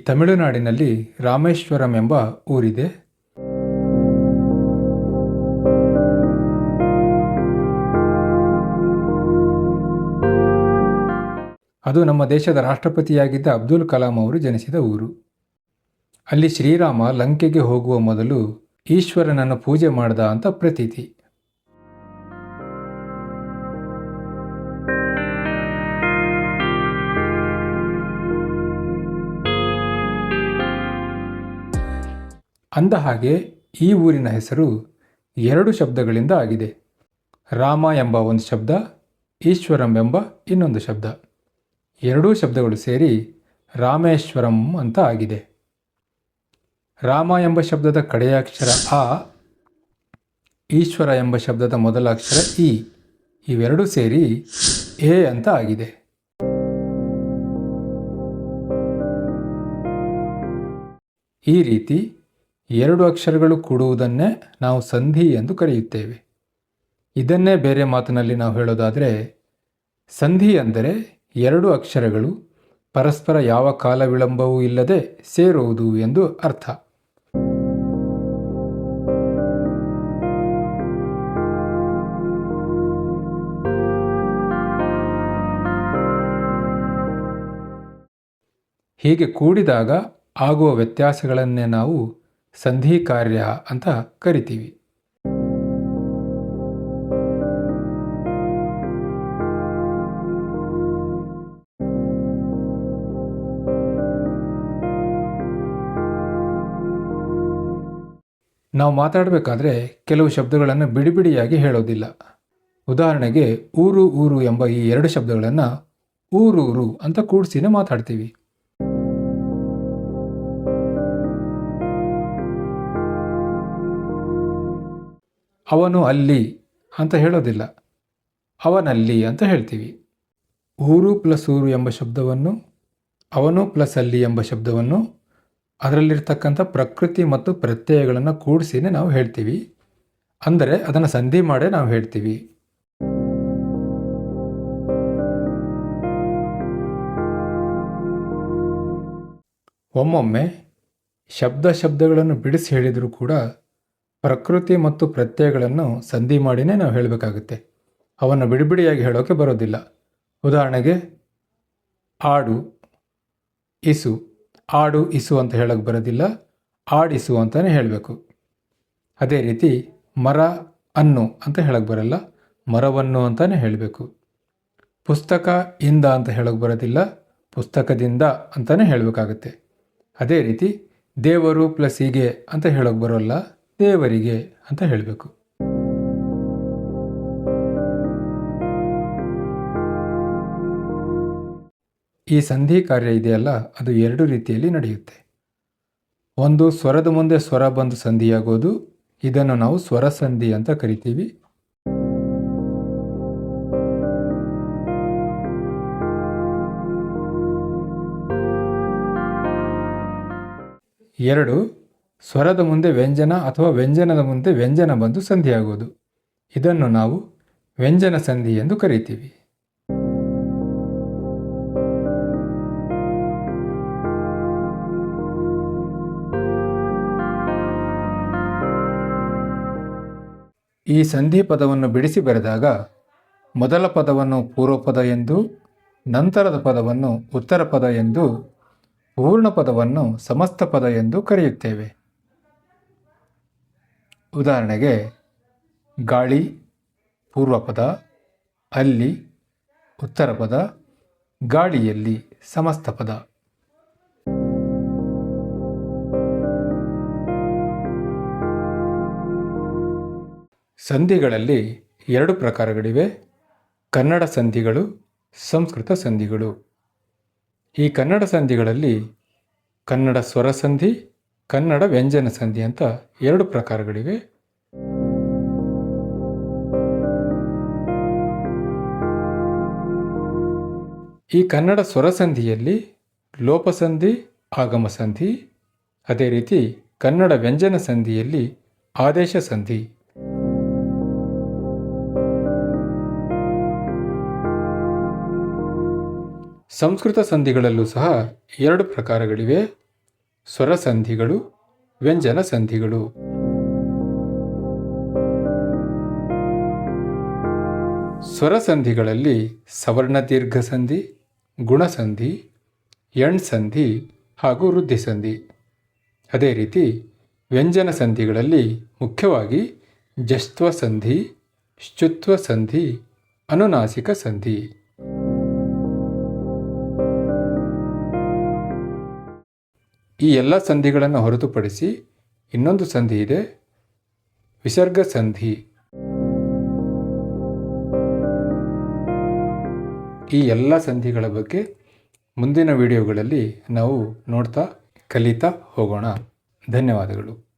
ತಮಿಳುನಾಡಿನಲ್ಲಿ ರಾಮೇಶ್ವರಂ ಎಂಬ ಊರಿದೆ. ಅದು ನಮ್ಮ ದೇಶದ ರಾಷ್ಟ್ರಪತಿಯಾಗಿದ್ದ ಅಬ್ದುಲ್ ಕಲಾಂ ಅವರು ಜನಿಸಿದ ಊರು. ಅಲ್ಲಿ ಶ್ರೀರಾಮ ಲಂಕೆಗೆ ಹೋಗುವ ಮೊದಲು ಈಶ್ವರನನ್ನು ಪೂಜೆ ಮಾಡ್ದ ಅಂತ ಪ್ರತೀತಿ. ಅಂದ ಹಾಗೆ ಈ ಊರಿನ ಹೆಸರು 2 ಶಬ್ದಗಳಿಂದ ಆಗಿದೆ. ರಾಮ ಎಂಬ ಒಂದು ಶಬ್ದ, ಈಶ್ವರಂ ಎಂಬ ಇನ್ನೊಂದು ಶಬ್ದ. ಎರಡೂ ಶಬ್ದಗಳು ಸೇರಿ ರಾಮೇಶ್ವರಂ ಅಂತ ಆಗಿದೆ. ರಾಮ ಎಂಬ ಶಬ್ದದ ಕಡೆಯ ಅಕ್ಷರ ಆ, ಈಶ್ವರ ಎಂಬ ಶಬ್ದದ ಮೊದಲ ಅಕ್ಷರ ಇ, ಇವೆರಡೂ ಸೇರಿ ಎ ಅಂತ ಆಗಿದೆ. ಈ ರೀತಿ 2 ಅಕ್ಷರಗಳು ಕೂಡುವುದನ್ನೇ ನಾವು ಸಂಧಿ ಎಂದು ಕರೆಯುತ್ತೇವೆ. ಇದನ್ನೇ ಬೇರೆ ಮಾತಿನಲ್ಲಿ ನಾವು ಹೇಳೋದಾದರೆ, ಸಂಧಿ ಅಂದರೆ 2 ಅಕ್ಷರಗಳು ಪರಸ್ಪರ ಯಾವ ಕಾಲ ವಿಳಂಬವೂ ಇಲ್ಲದೆ ಸೇರುವುದು ಎಂದು ಅರ್ಥ. ಹೀಗೆ ಕೂಡಿದಾಗ ಆಗುವ ವ್ಯತ್ಯಾಸಗಳನ್ನೇ ನಾವು ಸಂಧಿ ಕಾರ್ಯ ಅಂತ ಕರಿತೀವಿ. ನಾವು ಮಾತಾಡಬೇಕಾದ್ರೆ ಕೆಲವು ಶಬ್ದಗಳನ್ನು ಬಿಡಿಬಿಡಿಯಾಗಿ ಹೇಳೋದಿಲ್ಲ. ಉದಾಹರಣೆಗೆ ಊರು ಊರು ಎಂಬ ಈ 2 ಶಬ್ದಗಳನ್ನು ಊರೂರು ಅಂತ ಕೂಡಿಸಿನೇ ಮಾತಾಡ್ತೀವಿ. ಅವನು ಅಲ್ಲಿ ಅಂತ ಹೇಳೋದಿಲ್ಲ, ಅವನಲ್ಲಿ ಅಂತ ಹೇಳ್ತೀವಿ. ಊರು ಪ್ಲಸ್ ಊರು ಎಂಬ ಶಬ್ದವನ್ನು, ಅವನು ಪ್ಲಸ್ ಅಲ್ಲಿ ಎಂಬ ಶಬ್ದವನ್ನು, ಅದರಲ್ಲಿರ್ತಕ್ಕಂಥ ಪ್ರಕೃತಿ ಮತ್ತು ಪ್ರತ್ಯಯಗಳನ್ನು ಕೂಡಿಸಿನೇ ನಾವು ಹೇಳ್ತೀವಿ. ಅಂದರೆ ಅದನ್ನು ಸಂಧಿ ಮಾಡೇ ನಾವು ಹೇಳ್ತೀವಿ. ಒಮ್ಮೊಮ್ಮೆ ಶಬ್ದಗಳನ್ನು ಬಿಡಿಸಿ ಹೇಳಿದರೂ ಕೂಡ ಪ್ರಕೃತಿ ಮತ್ತು ಪ್ರತ್ಯಯಗಳನ್ನು ಸಂಧಿ ಮಾಡಿನೇ ನಾವು ಹೇಳಬೇಕಾಗುತ್ತೆ. ಅವನ್ನು ಬಿಡಿಬಿಡಿಯಾಗಿ ಹೇಳೋಕ್ಕೆ ಬರೋದಿಲ್ಲ. ಉದಾಹರಣೆಗೆ ಆಡು ಇಸು, ಆಡು ಇಸು ಅಂತ ಹೇಳೋಕ್ಕೆ ಬರೋದಿಲ್ಲ, ಆಡಿಸು ಅಂತಲೇ ಹೇಳಬೇಕು. ಅದೇ ರೀತಿ ಮರ ಅನ್ನು ಅಂತ ಹೇಳೋಕ್ಕೆ ಬರಲ್ಲ, ಮರವನ್ನು ಅಂತಲೇ ಹೇಳಬೇಕು. ಪುಸ್ತಕ ಇಂದ ಅಂತ ಹೇಳೋಕ್ಕೆ ಬರೋದಿಲ್ಲ, ಪುಸ್ತಕದಿಂದ ಅಂತಲೇ ಹೇಳಬೇಕಾಗುತ್ತೆ. ಅದೇ ರೀತಿ ದೇವರು ಪ್ಲಸ್ ಹೀಗೆ ಅಂತ ಹೇಳೋಕ್ಕೆ ಬರೋಲ್ಲ, ದೇವರಿಗೆ ಅಂತ ಹೇಳಬೇಕು. ಈ ಸಂಧಿ ಕಾರ್ಯ ಇದೆಯಲ್ಲ, ಅದು 2 ರೀತಿಯಲ್ಲಿ ನಡೆಯುತ್ತೆ. ಒಂದು, ಸ್ವರದ ಮುಂದೆ ಸ್ವರ ಬಂದು ಸಂಧಿಯಾಗೋದು, ಇದನ್ನು ನಾವು ಸ್ವರ ಸಂಧಿ ಅಂತ ಕರಿತೀವಿ. ಎರಡು, ಸ್ವರದ ಮುಂದೆ ವ್ಯಂಜನ ಅಥವಾ ವ್ಯಂಜನದ ಮುಂದೆ ವ್ಯಂಜನ ಬಂದು ಸಂಧಿಯಾಗೋದು, ಇದನ್ನು ನಾವು ವ್ಯಂಜನ ಸಂಧಿ ಎಂದು ಕರೀತೀವಿ. ಈ ಸಂಧಿ ಪದವನ್ನು ಬಿಡಿಸಿ ಬರೆದಾಗ ಮೊದಲ ಪದವನ್ನು ಪೂರ್ವಪದ ಎಂದು, ನಂತರದ ಪದವನ್ನು ಉತ್ತರ ಪದ ಎಂದು, ಪೂರ್ಣ ಪದವನ್ನು ಸಮಸ್ತ ಪದ ಎಂದು ಕರೆಯುತ್ತೇವೆ. ಉದಾಹರಣೆಗೆ ಗಾಳಿ ಪೂರ್ವಪದ, ಅಲ್ಲಿ ಉತ್ತರ ಪದ, ಗಾಳಿಯಲ್ಲಿ ಸಮಸ್ತ ಪದ. ಸಂಧಿಗಳಲ್ಲಿ 2 ಪ್ರಕಾರಗಳಿವೆ: ಕನ್ನಡ ಸಂಧಿಗಳು, ಸಂಸ್ಕೃತ ಸಂಧಿಗಳು. ಈ ಕನ್ನಡ ಸಂಧಿಗಳಲ್ಲಿ ಕನ್ನಡ ಸ್ವರ ಸಂಧಿ, ಕನ್ನಡ ವ್ಯಂಜನ ಸಂಧಿ ಅಂತ 2 ಪ್ರಕಾರಗಳಿವೆ. ಈ ಕನ್ನಡ ಸ್ವರ ಸಂಧಿಯಲ್ಲಿ ಲೋಪಸಂಧಿ, ಆಗಮ ಸಂಧಿ. ಅದೇ ರೀತಿ ಕನ್ನಡ ವ್ಯಂಜನ ಸಂಧಿಯಲ್ಲಿ ಆದೇಶ ಸಂಧಿ. ಸಂಸ್ಕೃತ ಸಂಧಿಗಳಲ್ಲೂ ಸಹ 2 ಪ್ರಕಾರಗಳಿವೆ: ಸ್ವರ ಸಂಧಿಗಳು, ವ್ಯಂಜನ ಸಂಧಿಗಳು. ಸ್ವರ ಸಂಧಿಗಳಲ್ಲಿ ಸವರ್ಣ ದೀರ್ಘ ಸಂಧಿ, ಗುಣಸಂಧಿ, ಎಣ್ ಸಂಧಿ ಹಾಗೂ ವೃದ್ಧಿ ಸಂಧಿ. ಅದೇ ರೀತಿ ವ್ಯಂಜನ ಸಂಧಿಗಳಲ್ಲಿ ಮುಖ್ಯವಾಗಿ ಜಸ್ತ್ವ ಸಂಧಿ, ಶ್ಚುತ್ವ ಸಂಧಿ, ಅನುನಾಸಿಕ ಸಂಧಿ. ಈ ಎಲ್ಲ ಸಂಧಿಗಳನ್ನು ಹೊರತುಪಡಿಸಿ ಇನ್ನೊಂದು ಸಂಧಿ ಇದೆ, ವಿಸರ್ಗ ಸಂಧಿ. ಈ ಎಲ್ಲ ಸಂಧಿಗಳ ಬಗ್ಗೆ ಮುಂದಿನ ವಿಡಿಯೋಗಳಲ್ಲಿ ನಾವು ನೋಡ್ತಾ ಕಲಿತಾ ಹೋಗೋಣ. ಧನ್ಯವಾದಗಳು.